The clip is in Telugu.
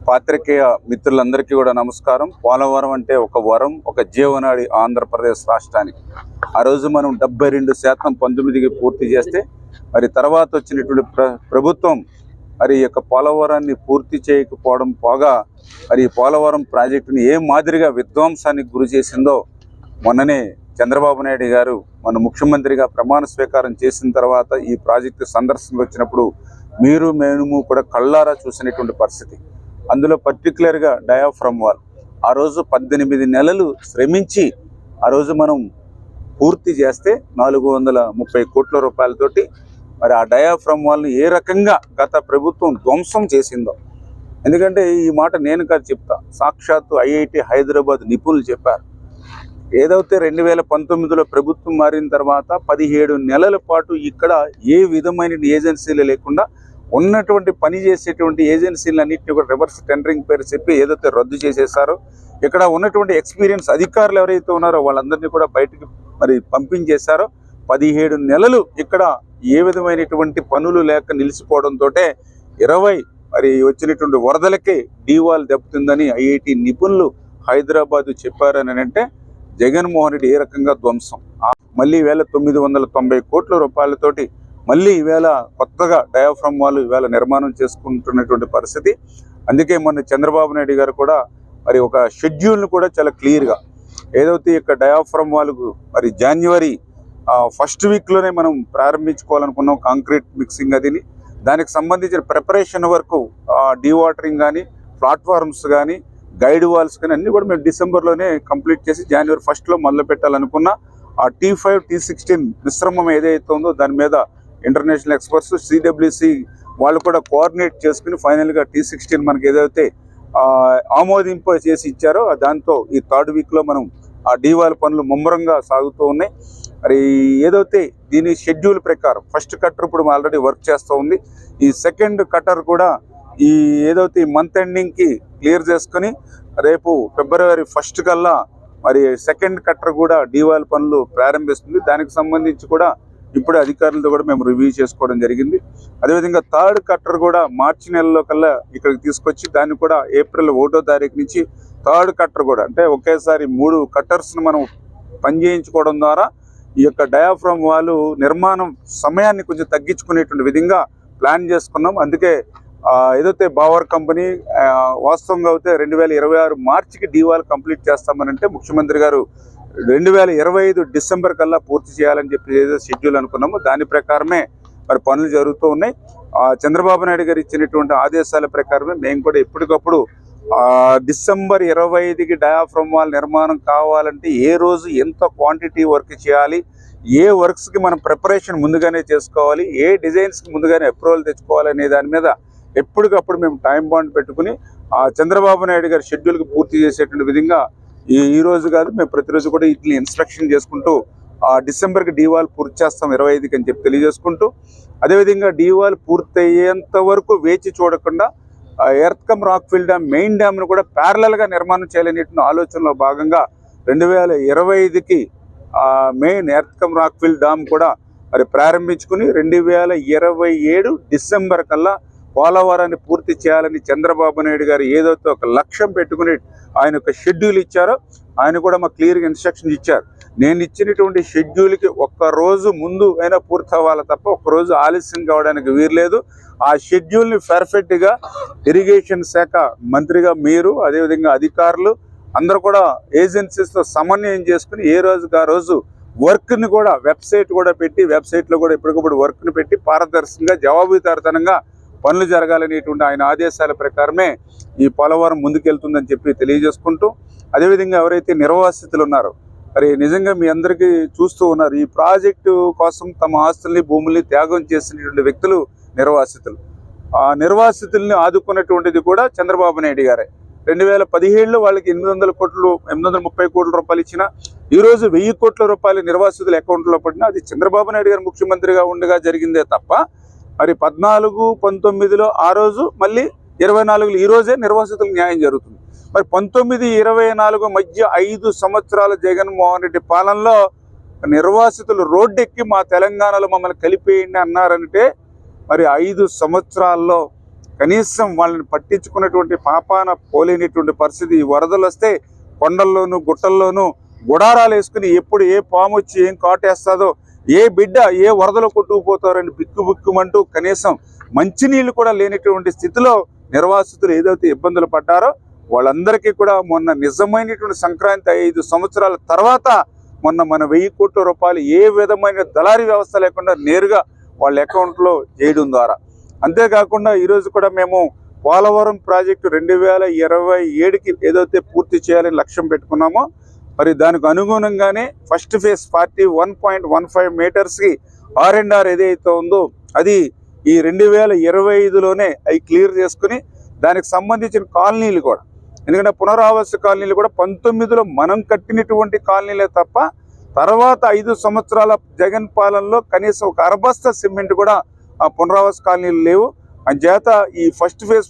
పాత్రికేయ మిత్రులందరికీ కూడా నమస్కారం. పోలవరం అంటే ఒక వరం, ఒక జీవనాడి ఆంధ్రప్రదేశ్ రాష్ట్రానికి. ఆ రోజు మనం 72% 19కి పూర్తి చేస్తే మరి తర్వాత వచ్చినటువంటి ప్రభుత్వం మరి యొక్క పోలవరాన్ని పూర్తి చేయకపోవడం పోగా మరి పోలవరం ప్రాజెక్టుని ఏ మాదిరిగా విధ్వంసానికి గురి చేసిందో మొన్ననే చంద్రబాబు నాయుడు గారు మన ముఖ్యమంత్రిగా ప్రమాణ స్వీకారం చేసిన తర్వాత ఈ ప్రాజెక్టు సందర్శనకు వచ్చినప్పుడు మీరు మేము కూడా కళ్ళారా చూసినటువంటి పరిస్థితి. అందులో పర్టికులర్గా డయాఫ్రమ్ వాల్ ఆ రోజు 18 నెలలు శ్రమించి ఆ రోజు మనం పూర్తి చేస్తే 430 కోట్ల రూపాయలతోటి మరి ఆ డయాఫ్రమ్ వాల్ని ఏ రకంగా గత ప్రభుత్వం ధ్వంసం చేసిందో. ఎందుకంటే ఈ మాట నేను కాదు చెప్తా, సాక్షాత్తు ఐఐటి హైదరాబాద్ నిపుణులు చెప్పారు. ఏదైతే 2019లో ప్రభుత్వం మారిన తర్వాత 17 నెలల పాటు ఇక్కడ ఏ విధమైన ఏజెన్సీలు లేకుండా ఉన్నటువంటి పని చేసేటువంటి ఏజెన్సీలన్నింటినీ కూడా రివర్స్ టెండరింగ్ పేరు చెప్పి ఏదైతే రద్దు చేసేసారో, ఇక్కడ ఉన్నటువంటి ఎక్స్పీరియన్స్ అధికారులు ఎవరైతే ఉన్నారో వాళ్ళందరినీ కూడా బయటికి మరి పంపించేశారో 17 నెలలు ఇక్కడ ఏ విధమైనటువంటి పనులు లేక నిలిచిపోవడంతో 20 మరి వచ్చినటువంటి వరదలకే డీవాల్ దెబ్బతిందని ఐఐటి నిపుణులు హైదరాబాద్ చెప్పారని అంటే జగన్మోహన్ రెడ్డి ఏ రకంగా ధ్వంసం. మళ్ళీ ఈవేళ 990 కోట్ల రూపాయలతోటి మళ్ళీ ఈవేళ కొత్తగా డయాఫ్రమ్ వాల్ ఈవేళ నిర్మాణం చేసుకుంటున్నటువంటి పరిస్థితి. అందుకే మొన్న చంద్రబాబు నాయుడు గారు కూడా మరి ఒక షెడ్యూల్ను కూడా చాలా క్లియర్గా ఏదైతే ఇక్కడ డయాఫ్రమ్ వాల్కు మరి జనవరి ఫస్ట్ వీక్లోనే మనం ప్రారంభించుకోవాలనుకున్నాం కాంక్రీట్ మిక్సింగ్ అదిని. దానికి సంబంధించిన ప్రిపరేషన్ వరకు డీవాటరింగ్ కానీ ప్లాట్ఫార్మ్స్ కానీ గైడ్ వాల్స్ కానీ అన్నీ కూడా మేము డిసెంబర్లోనే కంప్లీట్ చేసి జనవరి 1లో మొదలు పెట్టాలనుకున్న ఆ T5 T16 మిశ్రమం ఏదైతే ఉందో దాని మీద ఇంటర్నేషనల్ ఎక్స్పర్ట్స్ సిడబ్ల్యూసి వాళ్ళు కూడా కోఆర్డినేట్ చేసుకుని ఫైనల్గా T16 మనకి ఏదైతే ఆమోదింపు చేసి ఇచ్చారో దాంతో ఈ 3rd వీక్లో మనం ఆ డీవాల్ పనులు ముమ్మరంగా సాగుతూ ఉన్నాయి. మరి ఏదైతే దీని షెడ్యూల్ ప్రకారం ఫస్ట్ కట్టర్ ఇప్పుడు ఆల్రెడీ వర్క్ చేస్తూ ఉంది. ఈ సెకండ్ కట్టర్ కూడా ఈ ఏదైతే ఈ మంత్ ఎండింగ్కి క్లియర్ చేసుకుని రేపు ఫిబ్రవరి 1 కల్లా మరి సెకండ్ కట్టర్ కూడా డీవాల్ పనులు ప్రారంభిస్తుంది. దానికి సంబంధించి కూడా ఇప్పుడు అధికారులతో కూడా మేము రివ్యూ చేసుకోవడం జరిగింది. అదేవిధంగా 3rd కట్టర్ కూడా మార్చి నెలలో కల్లా ఇక్కడికి తీసుకొచ్చి దాన్ని కూడా ఏప్రిల్ 1వ తారీఖు నుంచి 3rd కట్టర్ కూడా అంటే ఒకేసారి 3 కట్టర్స్ను మనం పనిచేయించుకోవడం ద్వారా ఈ యొక్క డయాఫ్రమ్ వాల్ నిర్మాణం సమయాన్ని కొంచెం తగ్గించుకునేటువంటి విధంగా ప్లాన్ చేసుకున్నాం. అందుకే ఏదైతే బావర్ కంపెనీ వాస్తవంగా అయితే 2026 మార్చికి డీవాల్ కంప్లీట్ చేస్తామనంటే ముఖ్యమంత్రి గారు 2025 డిసెంబర్ కల్లా పూర్తి చేయాలని చెప్పి ఏదో షెడ్యూల్ అనుకున్నామో దాని ప్రకారమే మరి పనులు జరుగుతూ ఉన్నాయి. చంద్రబాబు నాయుడు గారు ఇచ్చినటువంటి ఆదేశాల ప్రకారమే మేము కూడా ఎప్పటికప్పుడు డిసెంబర్ 25కి డయాఫ్రమ్ వాల్ నిర్మాణం కావాలంటే ఏ రోజు ఎంత క్వాంటిటీ వర్క్ చేయాలి, ఏ వర్క్స్కి మనం ప్రిపరేషన్ ముందుగానే చేసుకోవాలి, ఏ డిజైన్స్కి ముందుగానే అప్రూవల్ తెచ్చుకోవాలి అనే దాని మీద ఎప్పటికప్పుడు మేము టైం బాండ్ పెట్టుకుని ఆ చంద్రబాబు నాయుడు గారి షెడ్యూల్కి పూర్తి చేసేటువంటి విధంగా ఈ రోజు కాదు మేము ప్రతిరోజు కూడా ఇట్లా ఇన్స్ట్రక్షన్ చేసుకుంటూ డిసెంబర్కి డీవాల్ పూర్తి చేస్తాం 25కి అని చెప్పి తెలియజేసుకుంటూ, అదేవిధంగా డీవాల్ పూర్తి అయ్యేంత వరకు వేచి చూడకుండా ఎర్త్కమ్ రాక్ఫిల్ డ్యామ్ మెయిన్ డ్యామ్ను కూడా ప్యారలల్గా నిర్మాణం చేయాలనేటువంటి ఆలోచనలో భాగంగా 2025కి మెయిన్ ఎర్త్కమ్ రాక్ఫిల్ డ్యామ్ కూడా మరి ప్రారంభించుకుని 2027 డిసెంబర్ కల్లా పోలవరాన్ని పూర్తి చేయాలని చంద్రబాబు నాయుడు గారు ఏదైతే ఒక లక్ష్యం పెట్టుకుని ఆయన ఒక షెడ్యూల్ ఇచ్చారో ఆయన కూడా మాకు క్లియర్గా ఇన్స్ట్రక్షన్ ఇచ్చారు. నేను ఇచ్చినటువంటి షెడ్యూల్కి ఒక్కరోజు ముందు అయినా పూర్తి అవ్వాలి తప్ప ఒక్కరోజు ఆలస్యం కావడానికి వీరలేదు. ఆ షెడ్యూల్ని పర్ఫెక్ట్గా ఇరిగేషన్ శాఖ మంత్రిగా మీరు అదేవిధంగా అధికారులు అందరూ కూడా ఏజెన్సీస్తో సమన్వయం చేసుకుని ఏ రోజుకి ఆ రోజు వర్క్ని కూడా వెబ్సైట్ కూడా పెట్టి వెబ్సైట్లో కూడా ఎప్పటికప్పుడు వర్క్ని పెట్టి పారదర్శకంగా జవాబుదారితనంగా పనులు జరగాలనేటువంటి ఆయన ఆదేశాల ప్రకారమే ఈ పోలవరం ముందుకెళ్తుందని చెప్పి తెలియజేసుకుంటూ, అదేవిధంగా ఎవరైతే నిర్వాసితులు ఉన్నారో మరి నిజంగా మీ అందరికీ చూస్తూ ఉన్నారు ఈ ప్రాజెక్టు కోసం తమ ఆస్తుల్ని భూముల్ని త్యాగం చేసినటువంటి వ్యక్తులు నిర్వాసితులు. ఆ నిర్వాసితుల్ని ఆదుకున్నటువంటిది కూడా చంద్రబాబు నాయుడు గారే. 2017లో వాళ్ళకి 830 కోట్ల రూపాయలు ఇచ్చినా ఈరోజు 1000 కోట్ల రూపాయలు నిర్వాసితుల అకౌంట్లో పడినా అది చంద్రబాబు నాయుడు గారు ముఖ్యమంత్రిగా ఉండగా జరిగిందే తప్ప మరి 14, 19లో ఆ రోజు మళ్ళీ 24లో ఈ రోజే నిర్వాసితులకు న్యాయం జరుగుతుంది. మరి 19, 24 మధ్య 5 సంవత్సరాల జగన్మోహన్ రెడ్డి పాలనలో నిర్వాసితులు రోడ్డెక్కి మా తెలంగాణలో మమ్మల్ని కలిపేయండి అన్నారంటే మరి 5 సంవత్సరాల్లో కనీసం వాళ్ళని పట్టించుకున్నటువంటి పాపాన పోలేనటువంటి పరిస్థితి. ఈ వరదలు వస్తే కొండల్లోనూ గుట్టల్లోనూ గుడారాలు వేసుకుని ఎప్పుడు ఏ పాము వచ్చి ఏం కాటేస్తుందో, ఏ బిడ్డ ఏ వరదలో కొట్టుకుపోతారని బిక్కుబిక్కుమంటూ కనీసం మంచినీళ్ళు కూడా లేనటువంటి స్థితిలో నిర్వాసితులు ఏదైతే ఇబ్బందులు పడ్డారో వాళ్ళందరికీ కూడా మొన్న నిజమైనటువంటి సంక్రాంతి 5 సంవత్సరాల తర్వాత మొన్న మన 1000 కోట్ల రూపాయలు ఏ విధమైన దళారీ వ్యవస్థ లేకుండా నేరుగా వాళ్ళ అకౌంట్లో చేయడం ద్వారా. అంతేకాకుండా ఈరోజు కూడా మేము పోలవరం ప్రాజెక్టు 2027కి ఏదైతే పూర్తి చేయాలని లక్ష్యం పెట్టుకున్నామో మరి దానికి అనుగుణంగానే ఫస్ట్ ఫేజ్ 1.15 మీటర్స్కి R&R ఏదైతే ఉందో అది ఈ 2025లోనే అవి క్లియర్ చేసుకుని దానికి సంబంధించిన కాలనీలు కూడా, ఎందుకంటే పునరావాస కాలనీలు కూడా 19లో మనం కట్టినటువంటి కాలనీలే తప్ప తర్వాత 5 సంవత్సరాల జగన్ పాలనలో కనీసం ఒక అరబస్తా సిమెంట్ కూడా ఆ పునరావాస కాలనీలు లేవు. అంచేత ఈ ఫస్ట్ ఫేజ్